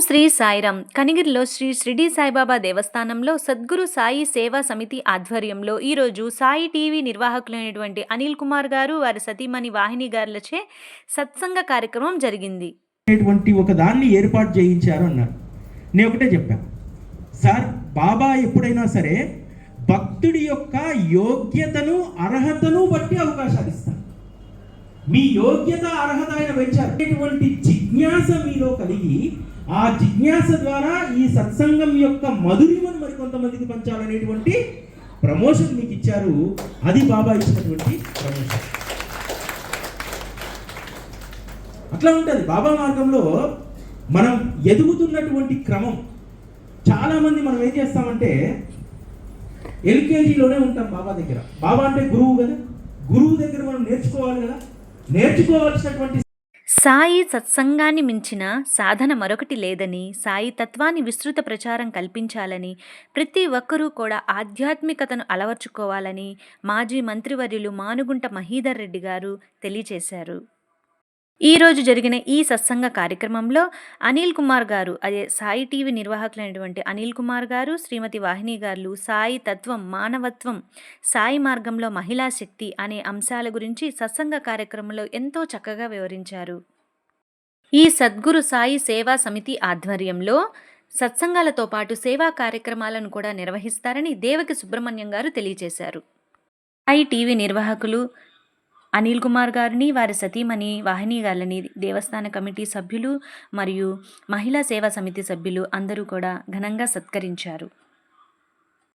శ్రీ సాయిరాం కనిగిరిలో శ్రీ షిరిడి సాయిబాబా దేవస్థానంలో సద్గురు సాయి సేవా సమితి ఆధ్వర్యంలో ఈరోజు సాయి టీవీ నిర్వాహకులైనటువంటి అనిల్ కుమార్ గారు వారి సతీమణి వాహిని గారులచే సత్సంగ కార్యక్రమం జరిగింది. ఒక దాన్ని ఏర్పాటు చేయించారు అన్నారు. నేను ఒకటే చెప్పాను సార్, బాబా ఎప్పుడైనా సరే భక్తుడి యొక్క యోగ్యతను అర్హతను బట్టి అవకాశాలు ఇస్తారు. మీ యోగ్యత అర్హత ఆయన పెంచారు. జిజ్ఞాస మీలో కలిగి ఆ జిజ్ఞాస ద్వారా ఈ సత్సంగం యొక్క మధురిమను మరికొంతమందికి పంచాలనేటువంటి ప్రమోషన్ మీకు ఇచ్చారు. అది బాబా ఇచ్చినటువంటి ప్రమోషన్. అట్లా ఉంటుంది బాబా మార్గంలో మనం ఎదుగుతున్నటువంటి క్రమం. చాలామంది మనం ఏం చేస్తామంటే ఎల్కేజీలోనే ఉంటాం బాబా దగ్గర. బాబా అంటే గురువు కదా, గురువు దగ్గర మనం నేర్చుకోవాలి కదా. నేర్చుకోవాల్సినటువంటి సాయి సత్సంగాన్ని మించిన సాధన మరొకటి లేదని, సాయి తత్వాన్ని విస్తృత ప్రచారం కల్పించాలని, ప్రతి ఒక్కరూ కూడా ఆధ్యాత్మికతను అలవర్చుకోవాలని మాజీ మంత్రివర్యులు మానుగుంట మహీధర్ రెడ్డి గారు తెలియజేశారు. ఈరోజు జరిగిన ఈ సత్సంగ కార్యక్రమంలో అనిల్ కుమార్ గారు, అదే సాయి టీవీ నిర్వాహకులైనటువంటి అనిల్ కుమార్ గారు, శ్రీమతి వాహిని గారు సాయి తత్వం, మానవత్వం, సాయి మార్గంలో మహిళా శక్తి అనే అంశాల గురించి సత్సంగ కార్యక్రమంలో ఎంతో చక్కగా వివరించారు. ఈ సద్గురు సాయి సేవా సమితి ఆధ్వర్యంలో సత్సంగాలతో పాటు సేవా కార్యక్రమాలను కూడా నిర్వహిస్తారని దేవకి సుబ్రహ్మణ్యం గారు తెలియజేశారు. సాయి టీవీ నిర్వాహకులు అనిల్ కుమార్ గారిని, వారి సతీమణి వాహిని గారిని దేవస్థాన కమిటీ సభ్యులు మరియు మహిళా సేవా సమితి సభ్యులు అందరూ కూడా ఘనంగా సత్కరించారు.